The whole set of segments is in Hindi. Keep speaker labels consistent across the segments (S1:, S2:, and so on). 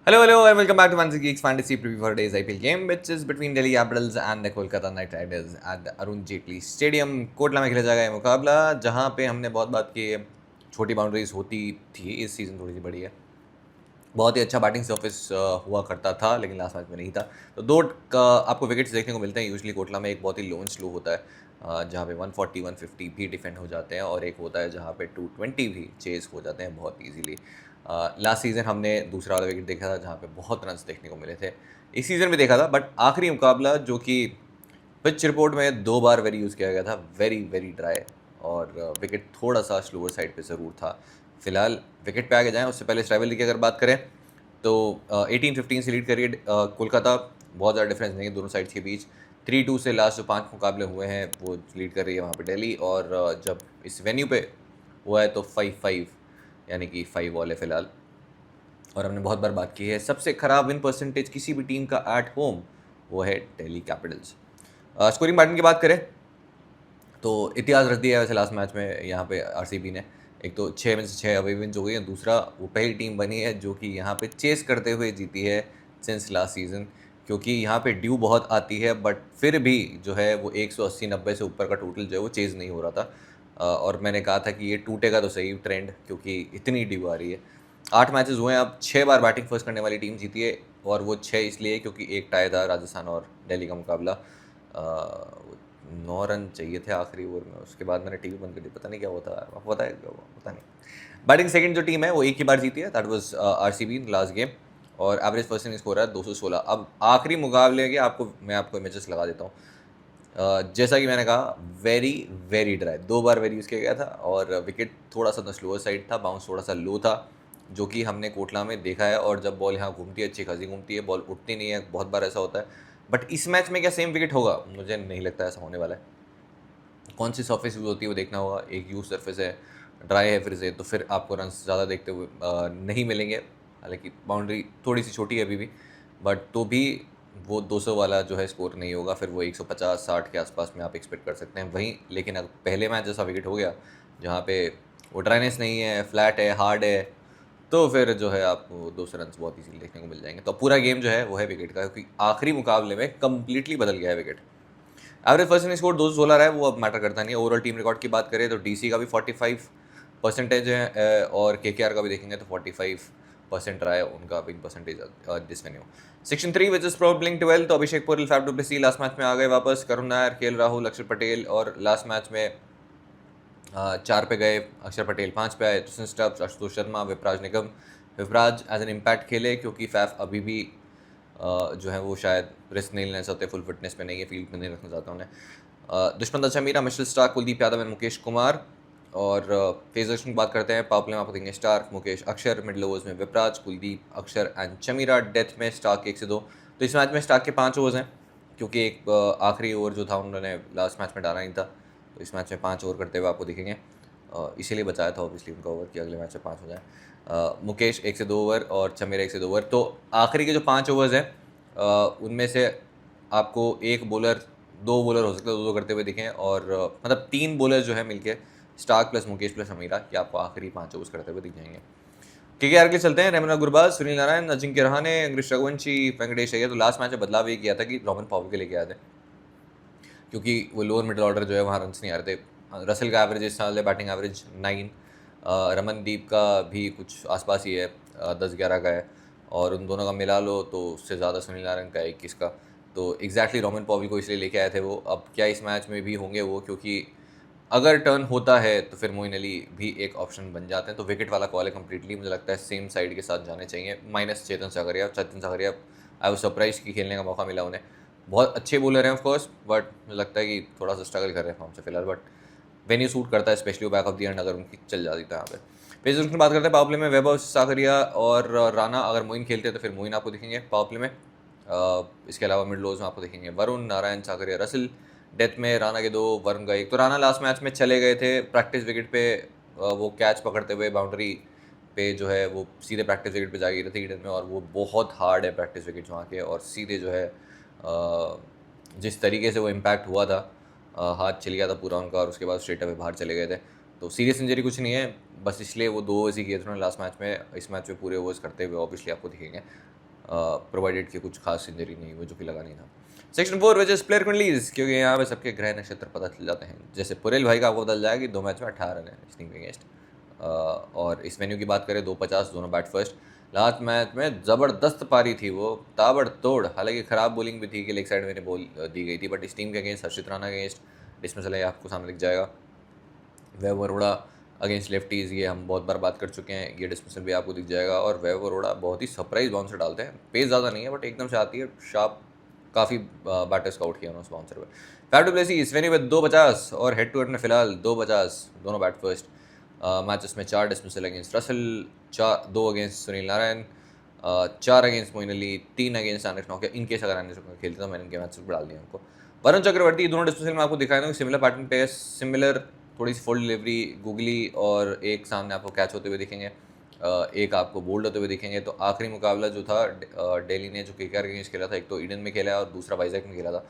S1: Hello, and welcome back to Fantasy Geeks Fantasy Preview for today's IPL game, which is between Delhi Capitals and the Kolkata Knight Riders at the Arun Jaitley Stadium. Kotla में खेला जाएगा ये मुकाबला, जहां पे हमने बहुत बात की है, छोटी बाउंड्रीज होती थी। इस सीज़न थोड़ी सी बड़ी है। बहुत ही अच्छा बैटिंग सर्फिस हुआ करता था, लेकिन लास्ट मैच में नहीं था। तो दो आपको विकेट्स देखने को मिलते हैं यूजली कोटला में। एक बहुत ही लो एंड स्लो होता है, जहाँ पे 140 150 भी डिफेंड हो जाते हैं, और एक होता है जहाँ पे 220 भी चेस हो जाते हैं बहुत ईजीली। लास्ट सीज़न हमने दूसरा वाला विकेट देखा था, जहाँ पे बहुत रन्स देखने को मिले थे। इस सीज़न भी देखा था, बट आखिरी मुकाबला जो कि पिच रिपोर्ट में 2 बार वेरी यूज़ किया गया था, वेरी वेरी ड्राई, और विकेट थोड़ा सा स्लोअर साइड पे ज़रूर था। फिलहाल विकेट पे आगे जाएं उससे पहले इस राइवलरी की अगर बात करें तो 18-15 से लीड करिए कोलकाता। बहुत ज़्यादा डिफरेंस नहीं है दोनों साइड्स के बीच। 3-2 से लास्ट जो 5 मुकाबले हुए हैं वो लीड कर रही है वहाँ पे दिल्ली, और जब इस वेन्यू पे हुआ है तो 5-5 यानी कि 5 ऑल है फिलहाल। और हमने बहुत बार बात की है, सबसे ख़राब विन परसेंटेज किसी भी टीम का एट होम वो है दिल्ली कैपिटल्स। स्कोरिंग पैटर्न की बात करें तो इतिहास रख दिया है वैसे लास्ट मैच में यहाँ पे आरसीबी ने। एक तो 6 में से 6 अवे विन्स हो गई हैं, दूसरा वो पहली टीम बनी है जो कि यहाँ पे चेस करते हुए जीती है सिंस लास्ट सीज़न। क्योंकि यहाँ पे ड्यू बहुत आती है, बट फिर भी जो है वो 180-90 से ऊपर का टोटल जो है वो चेज़ नहीं हो रहा था। और मैंने कहा था कि ये टूटेगा तो सही ट्रेंड, क्योंकि इतनी ड्यू आ रही है। 8 मैचेस हुए हैं, अब 6 बार बैटिंग फर्स्ट करने वाली टीम जीती है, और वो 6 इसलिए क्योंकि एक टाई था राजस्थान और दिल्ली का मुकाबला। 9 रन चाहिए थे आखिरी ओवर में, उसके बाद मैंने टीवी बंद कर दी, पता नहीं क्या होता है, आपको पता है क्या हुआ, पता नहीं। बैटिंग सेकंड जो टीम है वो एक ही बार जीती है, that was RCB in last game, और एवरेज पर्सन स्कोर है 216। अब आखिरी मुकाबले के मैं आपको इमेजेस लगा देता हूँ। जैसा कि मैंने कहा, वेरी वेरी ड्राई, 2 बार वेरी यूज़ किया गया था, और विकेट थोड़ा सा स्लोअर साइड था, बाउंस थोड़ा सा लो था, जो कि हमने कोटला में देखा है। और जब बॉल यहाँ घूमती है अच्छी खासी घूमती है, बॉल उठती नहीं है, बहुत बार ऐसा होता है। बट इस मैच में क्या सेम विकेट होगा? मुझे नहीं लगता ऐसा होने वाला है। कौन सी सरफेस यूज़ होती है वो देखना होगा। एक यूज सरफेस है, ड्राई है फिर से, तो फिर आपको रन ज़्यादा देखते हुए नहीं मिलेंगे। हालांकि बाउंड्री थोड़ी सी छोटी है अभी भी, बट तो भी वो 200 वाला जो है स्कोर नहीं होगा। फिर वो 150-60 के आसपास में आप एक्सपेक्ट कर सकते हैं वहीं। लेकिन अगर पहले मैच जैसा विकेट हो गया, जहाँ पे वो ड्राइनेस नहीं है, फ्लैट है, हार्ड है, तो फिर जो है आपको 200 रन बहुत इजीली देखने को मिल जाएंगे। तो पूरा गेम जो है वो है विकेट का, क्योंकि आखिरी मुकाबले में कम्प्लीटली बदल गया है विकेट। एवरेज पर्सन स्कोर 216 रहा है, वो अब मैटर करता नहीं है। ओवरऑल टीम रिकॉर्ड की बात करें तो डीसी का भी 45% है, और केकेआर का भी देखेंगे तो 45% रहा है उनका win percentage this venue. Section 3 which is probing 12, तो Abhishek Puri, Faf du Plessis last match में आ गए वापस। करुण नायर, केएल राहुल, अक्षर पटेल, और लास्ट मैच में 4 पे गए, अक्षर पटेल 5 पे आए, Tushar Stubbs, Ashutosh Sharma, Vipraj Nigam. Vipraj as an impact खेले, क्योंकि फैफ अभी भी जो है वो शायद रिस्क नहीं लेना चाहते, फुल फिटनेस पे नहीं है, फील्ड में नहीं रखना चाहता उन्हें। Dushmantha Chameera, Mitchell Starc, Kuldeep Yadav and Mukesh Kumar. और फेजर्स की बात करते हैं, पावर प्ले में आपको देंगे स्टार्क, मुकेश, अक्षर। मिडल ओवर्स में विपराज, कुलदीप, अक्षर एंड चमीरा। डेथ में स्टार्क 1 से 2। तो इस मैच में स्टार्क के 5 ओवर्स हैं, क्योंकि एक आखिरी ओवर जो था उन्होंने लास्ट मैच में डाला नहीं था, तो इस मैच में 5 ओवर करते हुए आपको दिखेंगे। इसीलिए बचाया था ऑब्वियसली उनका ओवर कि अगले मैच में 5 हो जाए। मुकेश 1 से 2 ओवर और चमेरा 1 से 2 ओवर। तो आखिरी के जो 5 ओवर्स हैं उनमें से आपको एक बॉलर, 2 बॉलर हो सकते हैं 2-2 करते हुए दिखें, और मतलब 3 बॉलर जो है मिलके स्टार्क प्लस मुकेश प्लस अमीरा कि आपको आखिरी 5 ओवर्स करते हुए दिख जाएंगे। केकेआर के लिए चलते हैं। रमना गुरबाज, सुनील नारायण, अजिंक्य रहाणे, अंग्रेज रघुवंशी, वेंकटेश अय्यर। तो लास्ट मैच में बदलाव ये किया था कि रॉबिन पॉवल के लेके आए थे, क्योंकि वो लोअर मिडिल ऑर्डर जो है वहाँ रन्स नहीं आ रहे थे। रसल का एवरेज इस साल है बैटिंग एवरेज 9, रमनदीप का भी कुछ आसपास ही है, 10-11 का है, और उन दोनों का मिला लो तो उससे ज़्यादा सुनील नारायण का 21 का। तो एग्जैक्टली रॉबिन पॉवल को इसलिए लेके आए थे वो। अब क्या इस मैच में भी होंगे वो, क्योंकि अगर टर्न होता है तो फिर मोइन अली भी एक ऑप्शन बन जाते हैं। तो विकेट वाला कॉल है कम्प्लीटली, मुझे लगता है सेम साइड के साथ जाने चाहिए, minus Chetan Sakariya. I was surprise कि खेलने का मौका मिला उन्हें। बहुत अच्छे बॉलर हैं ऑफकोर्स, बट मुझे लगता है कि थोड़ा सा स्ट्रगल कर रहे हैं फॉर्म से फिलहाल। बट वेन्यू सूट करता है, specially back of the end अगर उनकी चल जाती है यहाँ पे। पेसर्स की बात करते हैं, पावर प्ले में वैभव, सागरिया और राणा। अगर मोइन खेलते हैं तो फिर मोइन आपको दिखेंगे पावर प्ले में। इसके अलावा मिड लोज में आपको दिखेंगे वरुण, नारायण, सागरिया, रसल। डेथ में राणा के 2, वरुण का 1। तो राणा लास्ट मैच में चले गए थे प्रैक्टिस विकेट पे, वो कैच पकड़ते हुए बाउंड्री पे जो है वो सीधे प्रैक्टिस विकेट पे जा गिरे थे ईडन में, और वो बहुत हार्ड है प्रैक्टिस विकेट वहाँ के, और सीधे जो है जिस तरीके से वो इम्पैक्ट हुआ था, हाथ चल गया था पूरा उनका, और उसके बाद स्ट्रेट अवे बाहर चले गए थे। तो सीरियस इंजरी कुछ नहीं है, बस इसलिए वो 2 ओवर्स ही किए थे उन्होंने लास्ट मैच में। इस मैच में पूरे ओवर्स करते हुए ऑब्वियसली आपको दिखेंगे। प्रोवाइडेड कि कुछ खास इंजरी नहीं हुई, जो कि लगा नहीं था। सेक्शन 4 विच इज प्लेयर क्विंटलीज, क्योंकि यहाँ पे सबके ग्रह नक्षत्र पता चल जाते हैं। जैसे पुरेल भाई का आपको पता चल जाएगा कि 2 मैच में 18 रन है इस टीम के अगेंस्ट। और इस वेन्यू की बात करें 250, दोनों बैट फर्स्ट। लास्ट मैच में ज़बरदस्त पारी थी वो, ताबड़तोड़। हालांकि ख़राब बॉलिंग भी थी कि लेग साइड में बॉल दी गई थी, बट इस टीम के अगेंस्ट हर्षित राणा के अगेंस्ट डिसमिसल है, आपको सामने दिख जाएगा। वैभव अरोड़ा अगेंस्ट लेफ्टीज़, ये हम बहुत बार बात कर चुके हैं, ये डिसमिसल भी आपको दिख जाएगा। और वैभव अरोड़ा बहुत ही सरप्राइज बाउंसर डालते हैं, पेस ज़्यादा नहीं है बट एकदम से आती है शार्प। काफ़ी बैटर्स का आउट किया उन्होंने उस बाउंसर पर। फैफ डू प्लेसी स्वेनी में 250 और हेड टू हेड में फिलहाल 250, दोनों बैट फर्स्ट। मैचेस में 4 dismissal against Russell, 2 against Sunil Narine, 4 against Moeen Ali, 3 against Anrich नौकिया। इनकेस अगर आनिश नौकिया खेलते तो मैंने इनके मैचेस पर डाल दिया उनको। वरुण चक्रवर्ती, दोनों डिसमिसल में आपको दिखाया था सिमिलर पैटर्न पे, सिमिलर थोड़ी सी फोल्ड डिलीवरी, गूगली, और एक सामने आपको कैच होते हुए दिखेंगे, एक आपको बोल्ड होते हुए दिखेंगे। तो आखिरी मुकाबला जो था दिल्ली ने जो केकेआर के अगेंस्ट खेला था, एक तो ईडन में खेला है और दूसरा वाइजैक में खेला था।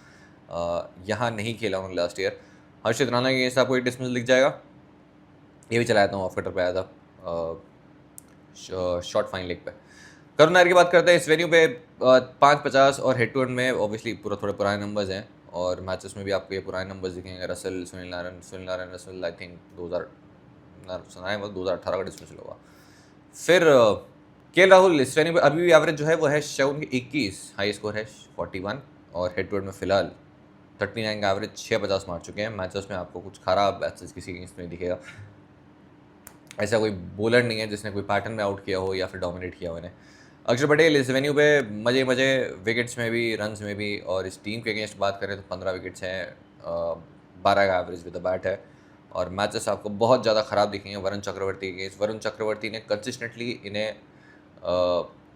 S1: यहाँ नहीं खेला उन्होंने लास्ट ईयर। हर्षित राणा के अगेंस्ट आपको एक डिसमिसल दिख जाएगा, ये भी चलाया था, ऑफ कटर पे आया था शॉर्ट फाइन लेग पे। करुण नायर की बात करते हैं इस वेन्यू पे 550 और हेड टू हेड में ऑब्वियसली पूरा थोड़े पुराने नंबर्स हैं, और मैचेस में भी आपको ये पुराने नंबर्स दिखेंगे। Russell, Sunil Narayan Russell I think 2018 का डिसमिसल होगा। फिर के राहुल इस वेन्यू पे अभी भी एवरेज जो है वो है उनकी 21, हाई स्कोर है 41, और हेड टू हेड में फिलहाल 39 का एवरेज, 650 मार चुके हैं। मैचेस में आपको कुछ खराब मैचेस किसी अगेंस्ट में दिखेगा, ऐसा कोई बॉलर नहीं है जिसने कोई पैटर्न में आउट किया हो या फिर डोमिनेट किया हो इन्हें। अक्षर पटेल इस वेन्यू पे मज़े विकेट्स में भी, रन्स में भी, और इस टीम के अगेंस्ट बात करें तो 15 विकेट्स हैं, 12 का एवरेज विद द बैट है। और मैचेस आपको बहुत ज़्यादा ख़राब दिखेंगे वरुण चक्रवर्ती के अगेंस्ट। वरुण चक्रवर्ती ने कंसिस्टेंटली इन्हें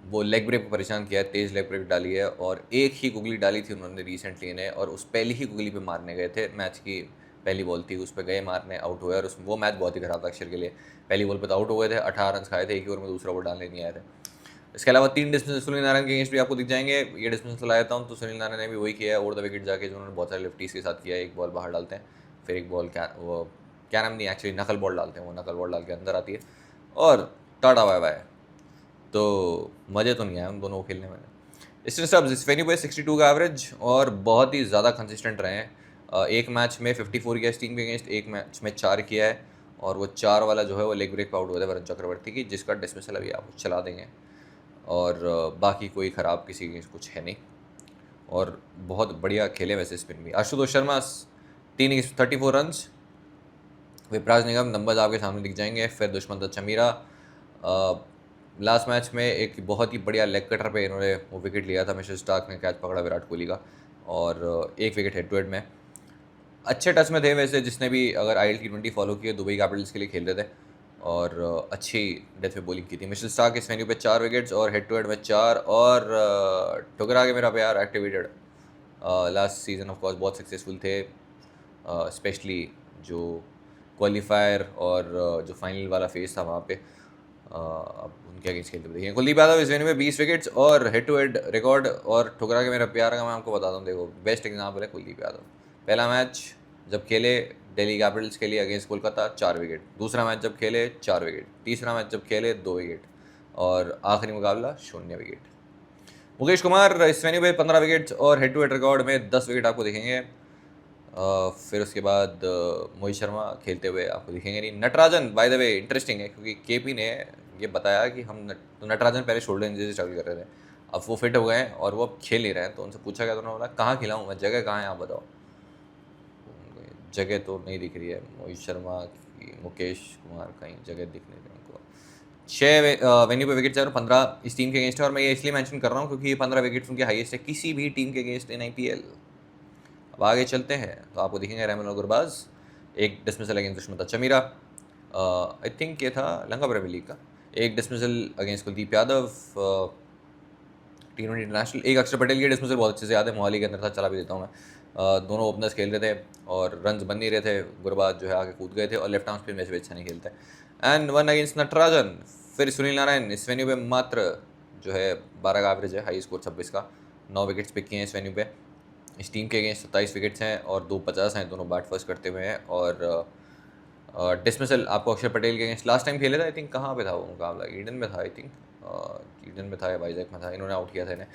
S1: वो लेग ब्रेक पर परेशान किया है, तेज़ लेग ब्रेक डाली है, और एक ही गुगली डाली थी उन्होंने रिसेंटली इन्हें, और उस पहली ही गुगली पे मारने गए थे। मैच की पहली बॉल थी, उस पर गए मारने, आउट हुए, और वो मैच बहुत ही ख़राब था अक्षर के लिए। पहली बॉल पे तो आउट हुए थे, 18 रन खाए थे, एक ही ओवर में दूसरा ओवर डालने नहीं आए थे। इसके अलावा 3 डिसमिसल सुनील नारायण के अगेंस्ट भी आपको दिख जाएंगे। ये डिसमिसल लाया था तो सुनील नारायण ने भी वही किया है, ओवर द विकेट जाके, जो उन्होंने बहुत सारे लेफ्टीज के साथ किया है। एक बॉल बाहर डालते हैं, फिर एक बॉल क्या नाम नहीं, एक्चुअली नकल बॉल डालते हैं, वो नकल बॉल डाल के अंदर आती है, और टाटा बाय बाय। तो मज़े तो नहीं आए उन दोनों को खेलने में। स्टिल स्टब्स इस वेन्यू पे 62 का एवरेज, और बहुत ही ज़्यादा कंसिस्टेंट रहे हैं। एक मैच में 54 किया इस टीम के अगेंस्ट, एक मैच में 4 किया है, और वो 4 वाला जो है वो लेग ब्रेक पे आउट हुआ था वरुण चक्रवर्ती की, जिसका डिसमिसल अभी आप चला देंगे। और बाकी कोई ख़राब किसी के कुछ है नहीं, और बहुत बढ़िया खेले वैसे स्पिन भी। आशुतोष शर्मा 34 रन। विपराज निगम नंबर्स आपके सामने दिख जाएंगे। फिर दुष्मंत चमीरा लास्ट मैच में एक बहुत ही बढ़िया लेग कटर पे इन्होंने वो विकेट लिया था, मिशेल स्टार्क ने कैच पकड़ा विराट कोहली का, और एक विकेट हेड टू हेड में। अच्छे टच में थे वैसे, जिसने भी अगर IL T20 फॉलो किया, दुबई कैपिटल्स के लिए खेल रहे थे, और अच्छी डेथ में बॉलिंग की थी। मिशेल स्टार्क इस वेन्यू पे 4 विकेट्स और हेड टू हेड में 4, और ठुकरा के मेरा प्यार activated last season of course बहुत सक्सेसफुल थे, स्पेशली जो क्वालिफायर और जो फाइनल वाला फेज था वहाँ पे, अब उनके अगेंस्ट खेलते हुए देखिए। कुलदीप यादव इस वेन्यू में 20 विकेट्स और हेड टू हेड रिकॉर्ड, और ठुकरा के मेरा प्यार का मैं आपको बताता हूँ, देखो बेस्ट एग्जाम्पल है कुलदीप यादव। पहला मैच जब खेले दिल्ली कैपिटल्स के लिए अगेंस्ट कोलकाता 4 विकेट, दूसरा मैच जब खेले 4 विकेट, तीसरा मैच जब खेले 2 विकेट, और आखिरी मुकाबला 0 विकेट। मुकेश कुमार इस वेन्यू पे 15 विकेट्स और हेड टू हेड रिकॉर्ड में 10 विकेट आपको दिखेंगे। फिर उसके बाद मोहित शर्मा खेलते हुए आपको दिखेंगे नहीं। Natarajan by the way interesting है, क्योंकि KP ने ये बताया कि तो नटराजन पहले शोल्डर इंजरी से स्ट्रगल कर रहे थे, अब वो फिट हो गए हैं और वो अब खेल नहीं रहे हैं। तो उनसे पूछा गया तो उन्होंने बोला कहाँ खिलाऊँ मैं, जगह कहाँ है आप बताओ। जगह तो नहीं दिख रही है मोहित शर्मा की, मुकेश कुमार कहीं जगह दिख नहीं रही उनको। 6 वेन्यू पे विकेट्स हैं और 15 इस टीम के अगेंस्ट है, और मैं ये इसलिए मेंशन कर रहा हूँ क्योंकि ये 15 विकेट्स उनके हाईएस्ट है किसी भी टीम के अगेंस्ट इन IPL। अब आगे चलते हैं तो आपको दिखेंगे रहमान और गुरबाज, एक dismissal against Dushmantha Chameera, I think ये था लंका प्रीमियर लीग का, एक dismissal against Kuldeep Yadav T20 international, एक अक्षर पटेल की डिसमिसल बहुत अच्छे से याद है, मोहाली के अंदर था, चला भी देता हूँ मैं। दोनों ओपनर्स खेल रहे थे और रन्स बन नहीं रहे थे, गुरबाज जो है आगे कूद गए थे, और लेफ्ट आर्म स्पिन वैसे भी अच्छा नहीं खेलते। And 1 against Natarajan. फिर सुनील नारायण इस वेन्यू पे मात्र जो है 12 का एवरेज है, हाई स्कोर 26 का, 9 विकेट्स पिक किए हैं इस वेन्यू पे। इस टीम के अगेंस्ट 27 विकेट्स हैं और 250 हैं, दोनों बैट फर्स्ट करते हुए हैं। और डिसमिसल आपको अक्षर पटेल के अगेंस्ट लास्ट टाइम खेले था, आई थिंक कहाँ पे था वो मुकाबला, ईडन में था आई थिंक, क्लीवलैंड में था या वाइजैक में था, इन्होंने आउट किया था इन्हें।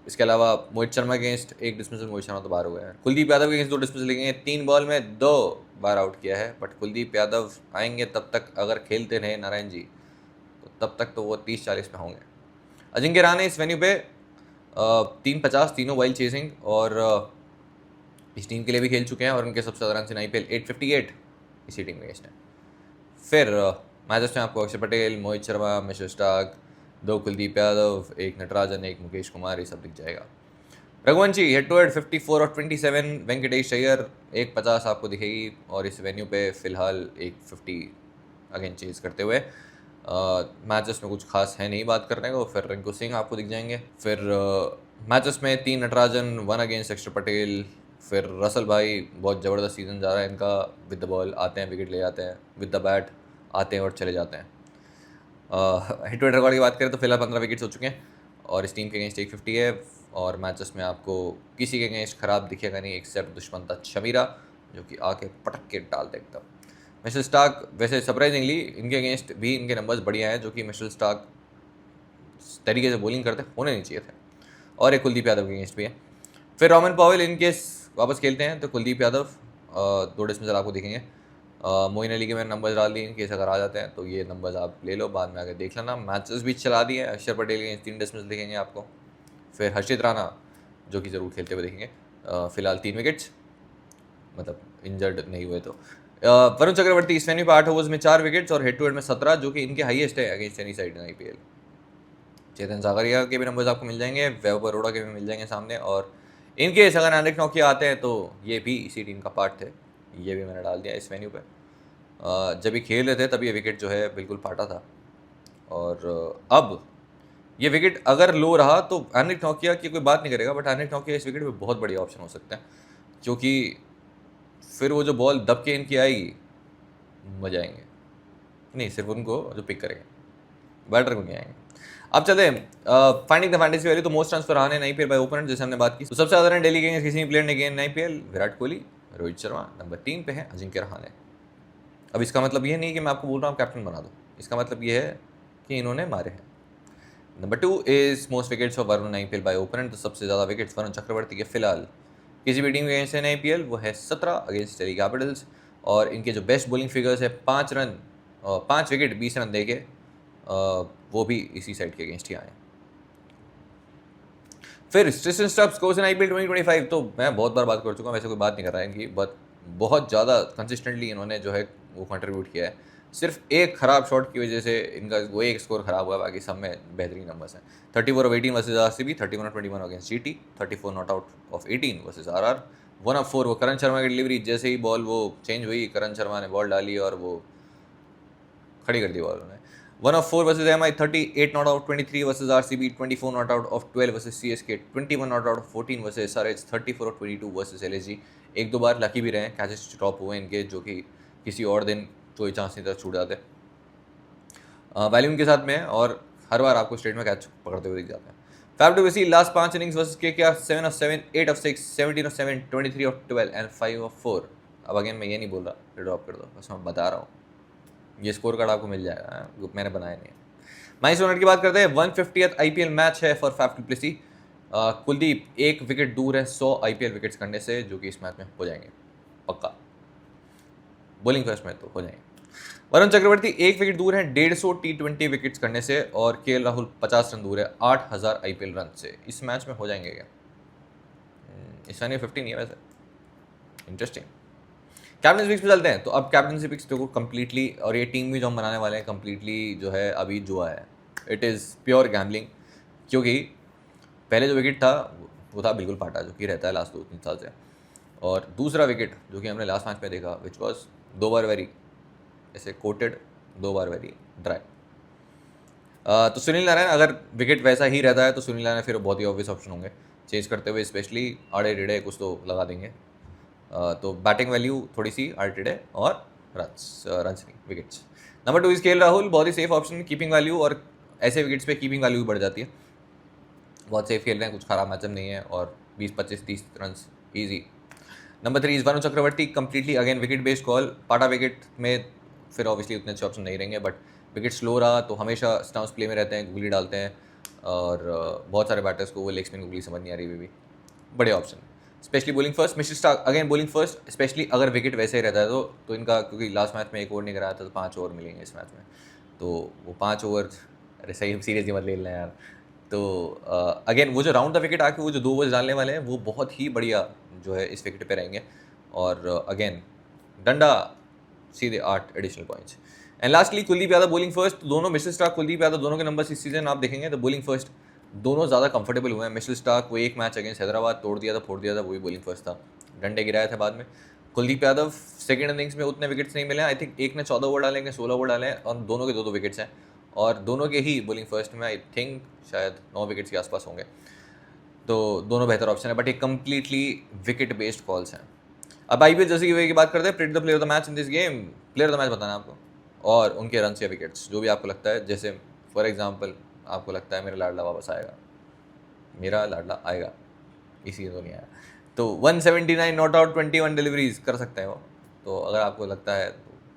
S1: इसके अलावा मोहित शर्मा के अगेंस्ट एक डिसमिसल, मोहित शर्मा तो बाहर हो गया है। कुलदीप यादव के अगेंस्ट 2 डिसमिसल लेंगे, 3 बॉल में 2 बार आउट किया है। बट कुलदीप यादव आएंगे तब तक, अगर खेलते रहे नारायण जी तो तब तक तो वो 30-40 पे होंगे। अजिंक्य रहाणे इस वेन्यू पे 350 तीनों वाइल्ड चेसिंग, और इस टीम के लिए भी खेल चुके हैं और उनके सबसे ज़्यादा रन इन IPL 858 इसी टीम के अगेंस्ट है। फिर मैचेस में आपको अक्षर पटेल, मोहित शर्मा, मिचेल स्टार्क, 2 कुलदीप यादव, 1 नटराजन, 1 मुकेश कुमार, ये सब दिख जाएगा। रघुवंशी हेड टू हेड 54 और 27, वेंकटेश अय्यर 150 आपको दिखेगी, और इस वेन्यू पे फिलहाल 150 अगेन चेज करते हुए। मैचेस में कुछ खास है नहीं बात करने को। फिर रिंकू सिंह आपको दिख जाएंगे। फिर मैचेस में 3 नटराजन, 1 अगेंस्ट अक्षर पटेल। फिर रसल भाई, बहुत ज़बरदस्त सीज़न जा रहा है इनका, विद द बॉल आते हैं, विकेट ले जाते हैं, विद द बैट आते हैं और चले जाते हैं। हिट टू हिट रिकॉर्ड की बात करें तो फिलहाल 15 विकेट्स हो चुके हैं, और इस टीम के अगेंस्ट 150 है। और मैचेस में आपको किसी के अगेंस्ट ख़राब दिखेगा नहीं, एक्सेप्ट दुष्मंता शमीरा, जो कि आके पटक के डाल दे एकदम। मिचेल स्टार्क, वैसे सरप्राइजिंगली इनके अगेंस्ट भी इनके नंबर्स बढ़िया हैं, जो कि मिचेल स्टार्क तरीके से बॉलिंग करते होने नहीं चाहिए थे। और एक कुलदीप यादव के अगेंस्ट भी है। फिर रोमन पॉवेल इनकेस वापस खेलते हैं तो कुलदीप यादव 2 डिसमिसल आपको दिखेंगे। मोइन अली के मैंने नंबर्स डाल दिए, इनकेस अगर आ जाते हैं तो ये नंबर्स आप ले लो, बाद में आके देख लेना। मैचेस भी चला दिए हैं। अक्षर पटेल के 3 डिसमिसल दिखेंगे आपको। फिर हर्षित राणा, जो कि ज़रूर खेलते हुए दिखेंगे, फिलहाल 3 विकेट्स, मतलब इंजर्ड नहीं हुए तो। वरुण चक्रवर्ती इस वेन्यू पर 8 ओवर्स में 4 विकेट्स और हेड टू हेड में 17, जो कि इनके हाईएस्ट है अगेंस्ट एनी साइड इन IPL। चेतन सागरिया के भी नंबर्स आपको मिल जाएंगे, वैभव अरोड़ा के भी मिल जाएंगे सामने। और इनके अगर एंड्रिक नोकिया आते हैं तो ये भी इसी टीम का पार्ट थे, ये भी मैंने डाल दिया इस वेन्यू पे। जब ये खेल रहे थे तब ये विकेट जो है बिल्कुल फाटा था, और अब ये विकेट अगर लो रहा तो एंड्रिक नोकिया की कोई बात नहीं करेगा, बट एंड्रिक नोकिया इस विकेट पे बहुत बढ़िया ऑप्शन हो सकता है, क्योंकि फिर वो जो बॉल दब के इनकी आएगी, मजा आएंगे। नहीं, सिर्फ उनको जो पिक करेंगे, बैटर को नहीं आएंगे। अब चलते हैं फाइंडिंग द फैंटेसी वैल्यू। तो मोस्ट ट्रांसफर रहा नहीं IPL बाय ओपोनेंट, जैसे हमने बात की। तो सबसे ज़्यादा रन दिल्ली के किसी प्लेयर ने gain IPL, Virat Kohli, Rohit Sharma. Number 3 पे है अजिंक्य रहाणे। अब इसका मतलब ये नहीं कि मैं आपको बोल रहा हूँ कैप्टन बना दो, इसका मतलब ये है कि इन्होंने मारे हैं। Number 2 is most wickets of Varun IPL by opponent. तो सबसे ज़्यादा विकेट्स वरुण चक्रवर्ती के फिलहाल किसी भी टीम के अगेंस्ट है IPL, वो है 17 अगेंस्ट दिल्ली कैपिटल्स। और इनके जो बेस्ट बॉलिंग फिगर्स है 5 रन, 5 विकेट 20 रन देके, वो भी इसी साइड के अगेंस्ट ही आए। फिर स्टेशन स्टॉप स्कोर्स इन IPL 2025, तो मैं बहुत बार बात कर चुका हूँ, वैसे कोई बात नहीं कर रहा है इनकी, बहुत ज़्यादा कंसिस्टेंटली इन्होंने जो है वो कंट्रीब्यूट किया है। सिर्फ एक ख़राब शॉट की वजह से इनका वो एक स्कोर ख़राब हुआ, बाकी सब में बेहतरीन नंबर्स हैं। 34 of 18 versus RCB, 31 of 21 against GT, 34 not out of 18 versus RR, 1 of 4। वो करण शर्मा की डिलीवरी, जैसे ही बॉल वो चेंज हुई, करण शर्मा ने बॉल डाली और वो खड़ी कर दी बॉल उन्होंने। 1 of 4 versus MI, 38 not out, 23 versus RCB, 24 not out of 12 versus CSK, 21 not out of 14 versus SRH, 34 of 22 versus LSG। एक दो बार लकी भी रहे, कैचेस ड्रॉप हुए इनके, जो कि किसी और दिन कोई चांस नहीं था छूट जाते। वैल्यू इनके साथ में है, और हर बार आपको स्ट्रेट में कैच पकड़ते हुए दिख जाते हैं। फैफ टू सी last 5 innings versus KKR, 7 of 7, 8 of 6, 17 of 7, 23 of 12 and 5 of 4। अब अगेन मैं ये नहीं बोल रहा ड्रॉप कर दो, बस मैं बता रहा हूँ, ये स्कोर कार्ड आपको मिल जाएगा, मैंने बनाया नहीं है। माइस रनर की बात करते हैं, 150th IPL मैच है फॉर फैफ टू सी। कुलदीप 1 विकेट दूर है 100 IPL विकेट्स करने से, जो कि इस मैच में हो जाएंगे पक्का, बॉलिंग फर्स्ट में तो हो जाएंगे। वरुण चक्रवर्ती 1 विकेट दूर है 150 T20 विकेट्स करने से, और KL राहुल 50 रन दूर है 8000 IPL रन से। इस मैच में हो जाएंगे क्या? इस मैच में 50 नहीं है वैसे, इंटरेस्टिंग। कैप्टनसी पिक्स पे चलते हैं। तो अब कैप्टनसी पिक्स देखो कम्प्लीटली, और ये टीम भी जो हम बनाने वाले हैं कम्प्लीटली जो है अभी जुआ है, इट इज़ प्योर गैम्बलिंग। क्योंकि पहले जो विकेट था वो था बिल्कुल फाटा, जो कि रहता है लास्ट 2-3 साल से, और दूसरा विकेट जो कि हमने लास्ट मैच में देखा, विच वॉज 2 बार वेरी ऐसे कोटेड, 2 बार वेरी ड्राई। तो सुनील नारायण, अगर विकेट वैसा ही रहता है तो सुनील नारायण फिर बहुत ही ऑब्वियस ऑप्शन होंगे चेंज करते हुए, स्पेशली आड़े टेढ़े कुछ तो लगा देंगे। तो बैटिंग वैल्यू थोड़ी सी आर्टेड है, और रन्स नहीं, wickets. Number 2 is KL Rahul, बहुत ही सेफ ऑप्शन, कीपिंग वैल्यू, और ऐसे विकेट्स पे कीपिंग वैल्यू भी बढ़ जाती है। बहुत सेफ खेल रहे हैं, कुछ खराब मैचअप नहीं है, और 20-25-30 run easy. Number 3 is Varun Chakravarthy, completely again wicket based call. पाटा विकेट में फिर ऑब्वियसली उतने अच्छे ऑप्शन नहीं रहेंगे, बट विकेट स्लो रहा तो हमेशा स्टंप्स प्ले में रहते हैं, गूगली डालते हैं, और बहुत सारे बैटर्स को वो लेग स्पिन गूगली समझ नहीं आ रही अभी भी। बढ़िया option, specially bowling first. Mitchell Starc again bowling first, specially अगर विकेट वैसे ही रहता है तो इनका, क्योंकि लास्ट मैच में 1 ओवर नहीं कराया था तो 5 ओवर मिलेंगे इस मैच में, तो वो 5 ओवर, अरे सही सीरियसली मत ले लेना यार। तो अगेन वो जो राउंड द विकेट आके वो जो 2 ओवर्स डालने वाले हैं वो बहुत ही बढ़िया जो है इस विकेट पे रहेंगे, और अगेन डंडा सीधे 8 additional points. And lastly Kuldeep Yadav bowling first. दोनों मिचेल स्टार्क, कुलदीप यादव दोनों के नंबर्स इस सीजन आप देखेंगे तो बॉलिंग फर्स्ट दोनों ज़्यादा कंफर्टेबल हुए हैं। मिचेल स्टार्क वो एक मैच अगेंस्ट हैदराबाद तोड़ दिया था, फोड़ दिया था, वही बॉलिंग फर्स्ट था, डंडे गिराए थे बाद में। कुलदीप यादव सेकंड इनिंग्स में उतने विकेट्स नहीं मिले, आई थिंक एक ने 14 ओवर डाले, एक ने 16 ओवर डाले हैं, और दोनों के 2-2 विकेट्स हैं, और दोनों के ही बॉलिंग फर्स्ट में आई थिंक शायद 9 विकेट्स के आसपास होंगे। तो दोनों बेहतर ऑप्शन है, बट ये कंप्लीटली विकेट बेस्ड कॉल्स हैं। अब आईपीएल जैसे की बात करते हैं, predict the player of the match in this game. Player of the match बताना है आपको, और उनके रन या विकेट्स जो भी आपको लगता है। जैसे फॉर एग्जांपल आपको लगता है मेरा लाडला वापस आएगा, मेरा लाडला आएगा, इसी तो नहीं आया, तो 179 नॉट आउट 21 डिलीवरीज कर सकते हैं वो। तो अगर आपको लगता है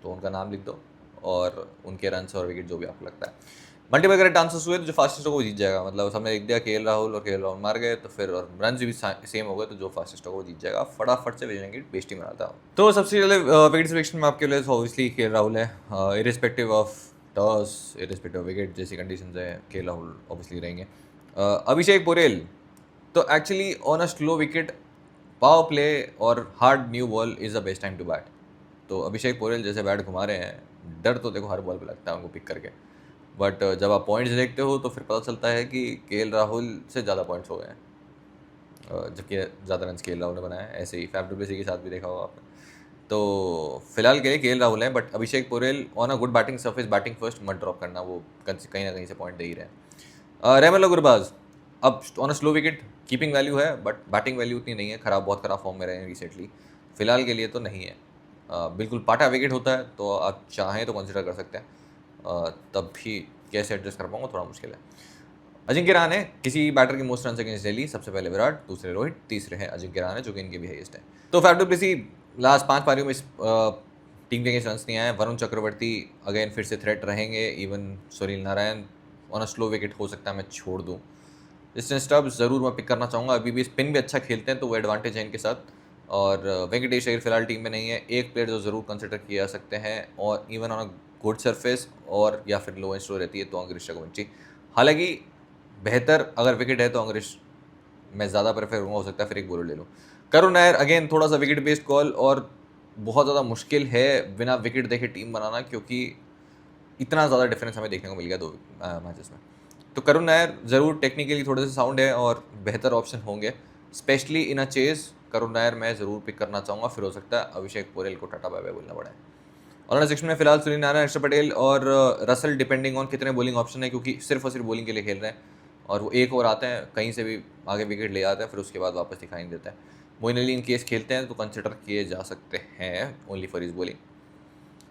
S1: तो उनका नाम लिख दो, और उनके रन और विकेट जो भी आपको लगता है। मल्टीपल करेक्ट आंसर्स हुए तो जो फास्टेस्ट होगा वो जीत जाएगा। मतलब हमने लिख दिया केएल राहुल, और केएल राहुल मार गए, तो फिर और रन भी सेम हो गए, तो जो फास्टेस्ट होगा वो जीत जाएगा। फटाफट से भेजने बेस्टी बनाता हूँ। तो सबसे पहले विकेट सिलेक्शन में आपके लिए ऑब्वियसली केएल राहुल है, irrespective of toss, irrespective of wicket, जैसी कंडीशन है केएल राहुल ऑब्वियसली रहेंगे। अभिषेक पोरेल तो actually on a slow wicket, power play और hard new ball is the best time to bat. तो अभिषेक पोरेल जैसे बैट घुमा रहे हैं, डर तो देखो हर बॉल पे लगता है उनको पिक करके, बट जब आप पॉइंट्स देखते हो तो फिर पता चलता है कि केएल राहुल से ज़्यादा पॉइंट्स हो गए हैं, जबकि ज़्यादा रन केएल राहुल ने बनाया है। ऐसे ही फैफ डुप्लेसी के साथ भी देखा होगा आपने। तो फिलहाल के लिए केएल राहुल है, but Abhishek Porel on a good batting surface, batting first मत ड्रॉप करना, वो कहीं ना कहीं से पॉइंट दे ही रहे हैं। रहमान गुरबाज अब on a slow wicket, keeping value है बट बैटिंग वैल्यू उतनी नहीं है, बहुत ख़राब फॉर्म में रहे हैं रिसेंटली, फिलहाल के लिए तो नहीं है। बिल्कुल पाटा विकेट होता है तो आप चाहें तो कंसिडर कर सकते हैं, तब भी कैसे एडजस्ट कर पाऊंगा थोड़ा मुश्किल है। अजिंक्य रहाणे किसी बैटर के मोस्ट रन अगेंस्ट दिल्ली, सबसे पहले विराट, दूसरे रोहित, तीसरे हैं अजिंक्य रहाणे जो कि इनके भी हाईएस्ट है। तो फैफ डुप्लेसी लास्ट 5 पारियों में इस टीम के अगेंस्ट रन नहीं आए। वरुण चक्रवर्ती अगेन फिर से थ्रेट रहेंगे, even Sunil Narayan on a slow wicket हो सकता है मैं छोड़ दूँ। डिस्टेंस स्टब्स ज़रूर मैं पिक करना चाहूँगा, अभी भी स्पिन भी अच्छा खेलते हैं तो वो एडवांटेज है इनके साथ। और वेंकटेश अय्यर फिलहाल टीम में नहीं है, एक प्लेयर जो ज़रूर कंसिडर किया जा सकते हैं, और even on a good surface और या फिर लो एंड स्लो रहती है तो अंग्रेज रघुवंशी। हालांकि बेहतर अगर विकेट है तो अंग्रेज मैं ज़्यादा प्रेफर करूँगा, हो सकता है फिर एक बॉलर ले लूँ। करुण नायर अगेन थोड़ा सा विकेट बेस्ड कॉल, और बहुत ज़्यादा मुश्किल है बिना विकेट देखे टीम बनाना, क्योंकि इतना ज़्यादा डिफरेंस हमें देखने को मिल गया 2 मैचेस में। तो करुण नायर ज़रूर टेक्निकली थोड़े से साउंड है और बेहतर ऑप्शन होंगे, specially in a chess. Karun Nair मैं ज़रूर पिक करना चाहूँगा, फिर हो सकता है अभिषेक पोरेल को टाटा बाय बाय बोलना पड़े। और सेक्शन में फिलहाल सुनील नारायण, हर्षद पटेल और रसल, डिपेंडिंग ऑन कितने बॉलिंग ऑप्शन है, क्योंकि सिर्फ और सिर्फ बॉलिंग के लिए खेल रहे हैं, और वो एक ओवर आते हैं कहीं से भी आगे विकेट ले आते हैं, फिर उसके बाद वापस दिखाई नहीं देता है। मोइन अली इन केस खेलते हैं तो कंसिडर किए जा सकते हैं only for is bowling.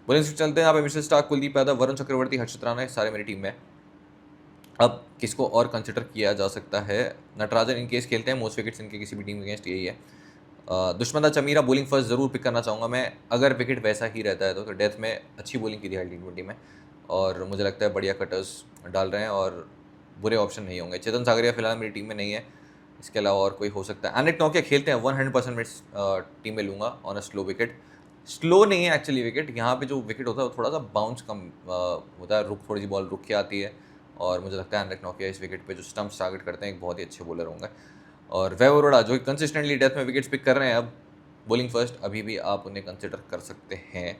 S1: Bowling से चलते हैं यहाँ पे मिचेल स्टार्क, कुलदीप यादव, वरुण चक्रवर्ती, हर्षद राणा सारे मेरी टीम में। अब किसको और कंसिडर किया जा सकता है? नटराजन इन केस खेलते हैं, मोस्ट विकेट्स इनके किसी भी टीम के अगेंस्ट यही है। दुश्मन चमीरा बॉलिंग फर्स्ट ज़रूर पिक करना चाहूँगा मैं, अगर विकेट वैसा ही रहता है तो डेथ में अच्छी बॉलिंग की थी T20 में, और मुझे लगता है बढ़िया कटर्स डाल रहे हैं और बुरे ऑप्शन नहीं होंगे। चेतन सागरिया फिलहाल मेरी टीम में नहीं है, इसके अलावा और कोई हो सकता है। एनिक नोकिया खेलते हैं, 100% मैं टीम में लूँगा on a slow wicket. Slow नहीं है एक्चुअली विकेट, यहाँ पे जो विकेट होता है वो थोड़ा सा बाउंस कम होता है, रुक थोड़ी सी बॉल रुक के आती है, और मुझे लगता है एनिक नोकिया इस विकेट पे जो स्टंप्स टारगेट करते हैं एक बहुत ही अच्छे बॉलर होंगे। और वैभव अरोड़ा जो कंसिस्टेंटली डेथ में विकेट्स पिक कर रहे हैं, अब बॉलिंग फर्स्ट अभी भी आप उन्हें कंसिडर कर सकते हैं।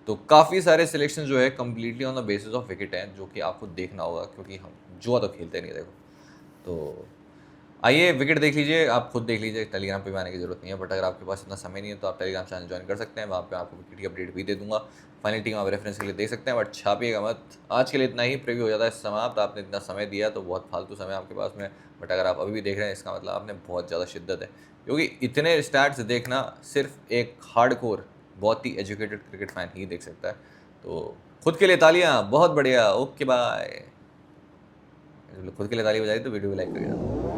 S1: तो काफ़ी सारे सिलेक्शन जो है completely on the basis of wicket हैं, जो कि आपको देखना होगा, क्योंकि हम जुआ तो खेलते नहीं देखो। तो आइए विकेट देख लीजिए, आप खुद देख लीजिए, टेलीग्राम पे भी आने की जरूरत नहीं है, बट अगर आपके पास इतना समय नहीं है तो आप टेलीग्राम चैनल ज्वाइन कर सकते हैं, वहाँ पे आपको विकेट की अपडेट भी दे दूंगा। फाइनल टीम आप रेफरेंस के लिए देख सकते हैं, बट छापिएगा मत। आज के लिए इतना ही, प्रीव्यू हो जाता है समाप्त। आपने इतना समय दिया तो बहुत फालतू समय आपके पास में, बट अगर आप अभी भी देख रहे हैं इसका मतलब आपने बहुत ज़्यादा शिद्दत है, क्योंकि इतने स्टैट्स देखना सिर्फ एक हार्डकोर बहुत ही एजुकेटेड क्रिकेट फैन ही देख सकता है। तो खुद के लिए तालियां, बहुत बढ़िया, ओके बाय। खुद के लिए ताली बजाई तो वीडियो भी लाइक करिएगा।